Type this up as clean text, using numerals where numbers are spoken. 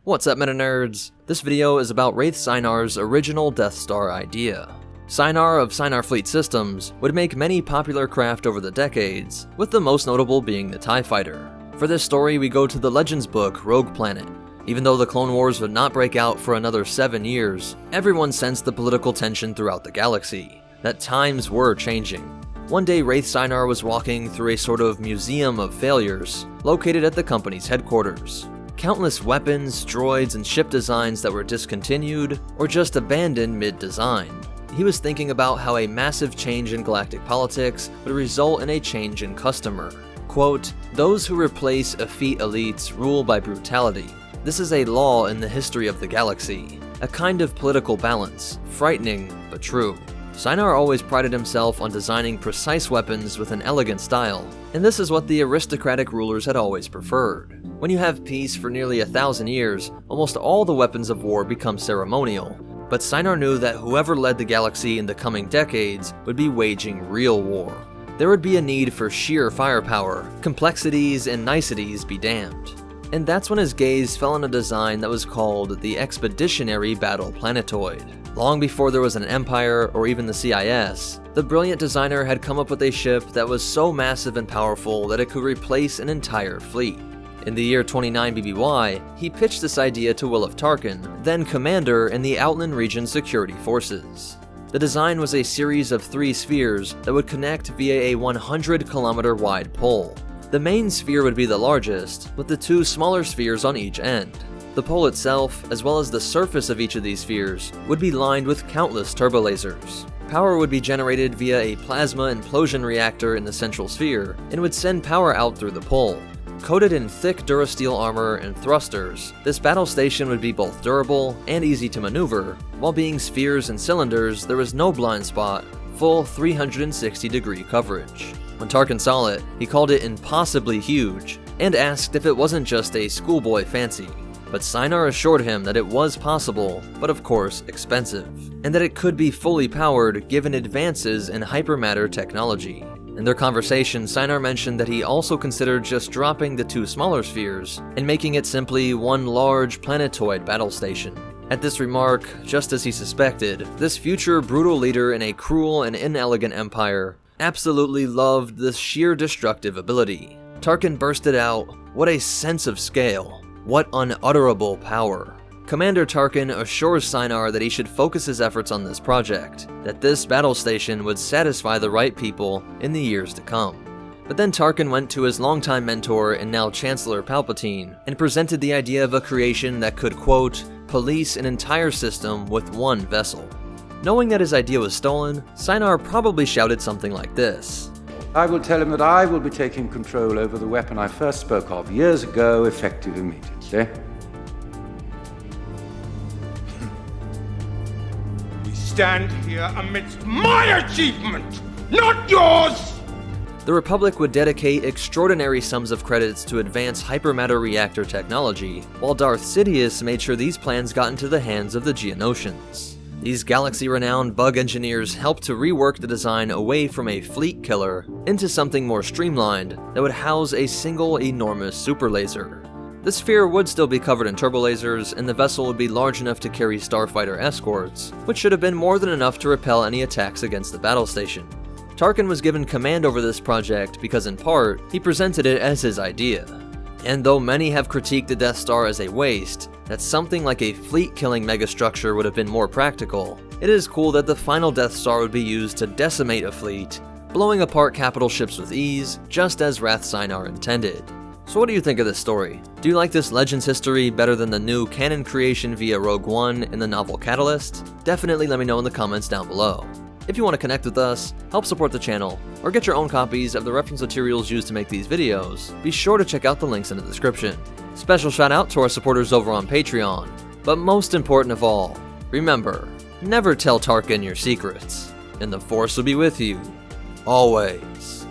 What's up, Meta Nerds? This video is about Raith Sienar's original Death Star idea. Sienar of Sienar Fleet Systems would make many popular craft over the decades, with the most notable being the TIE Fighter. For this story, we go to the Legends book Rogue Planet. Even though the Clone Wars would not break out for another 7 years, everyone sensed the political tension throughout the galaxy, that times were changing. One day, Raith Sienar was walking through a sort of museum of failures, located at the company's headquarters. Countless weapons, droids, and ship designs that were discontinued, or just abandoned mid-design. He was thinking about how a massive change in galactic politics would result in a change in customer. Quote, "Those who replace effete elites rule by brutality. This is a law in the history of the galaxy. A kind of political balance, frightening but true." Sienar always prided himself on designing precise weapons with an elegant style, and this is what the aristocratic rulers had always preferred. When you have peace for nearly 1,000 years, almost all the weapons of war become ceremonial, but Sienar knew that whoever led the galaxy in the coming decades would be waging real war. There would be a need for sheer firepower, complexities and niceties be damned. And that's when his gaze fell on a design that was called the Expeditionary Battle Planetoid. Long before there was an Empire or even the CIS, the brilliant designer had come up with a ship that was so massive and powerful that it could replace an entire fleet. In the year 29 BBY, he pitched this idea to Wilf Tarkin, then commander in the Outland Region Security Forces. The design was a series of 3 spheres that would connect via a 100-kilometer wide pole. The main sphere would be the largest, with the 2 smaller spheres on each end. The pole itself, as well as the surface of each of these spheres, would be lined with countless turbolasers. Power would be generated via a plasma implosion reactor in the central sphere, and would send power out through the pole. Coated in thick durasteel armor and thrusters, this battle station would be both durable and easy to maneuver. While being spheres and cylinders, there was no blind spot, full 360-degree coverage. When Tarkin saw it, he called it impossibly huge, and asked if it wasn't just a schoolboy fancy. But Sienar assured him that it was possible, but of course expensive, and that it could be fully powered given advances in hypermatter technology. In their conversation, Sienar mentioned that he also considered just dropping the 2 smaller spheres and making it simply one large planetoid battle station. At this remark, just as he suspected, this future brutal leader in a cruel and inelegant empire absolutely loved this sheer destructive ability. Tarkin bursted out, "What a sense of scale! What unutterable power!" Commander Tarkin assures Sienar that he should focus his efforts on this project, that this battle station would satisfy the right people in the years to come. But then Tarkin went to his longtime mentor and now Chancellor Palpatine and presented the idea of a creation that could, quote, "police an entire system with one vessel." Knowing that his idea was stolen, Sienar probably shouted something like this. "I will tell him that I will be taking control over the weapon I first spoke of years ago, effective immediately." We stand here amidst my achievement, not yours! The Republic would dedicate extraordinary sums of credits to advance hypermatter reactor technology, while Darth Sidious made sure these plans got into the hands of the Geonosians. These galaxy-renowned bug engineers helped to rework the design away from a fleet killer into something more streamlined that would house a single enormous super laser. The sphere would still be covered in turbolasers, and the vessel would be large enough to carry starfighter escorts, which should have been more than enough to repel any attacks against the battle station. Tarkin was given command over this project because, in part, he presented it as his idea. And though many have critiqued the Death Star as a waste, that something like a fleet-killing megastructure would have been more practical, it is cool that the final Death Star would be used to decimate a fleet, blowing apart capital ships with ease, just as Raith Sienar intended. So what do you think of this story? Do you like this Legends history better than the new canon creation via Rogue One in the novel Catalyst? Definitely let me know in the comments down below. If you want to connect with us, help support the channel, or get your own copies of the reference materials used to make these videos, be sure to check out the links in the description. Special shout out to our supporters over on Patreon. But most important of all, remember, never tell Tarkin your secrets, and the Force will be with you, always.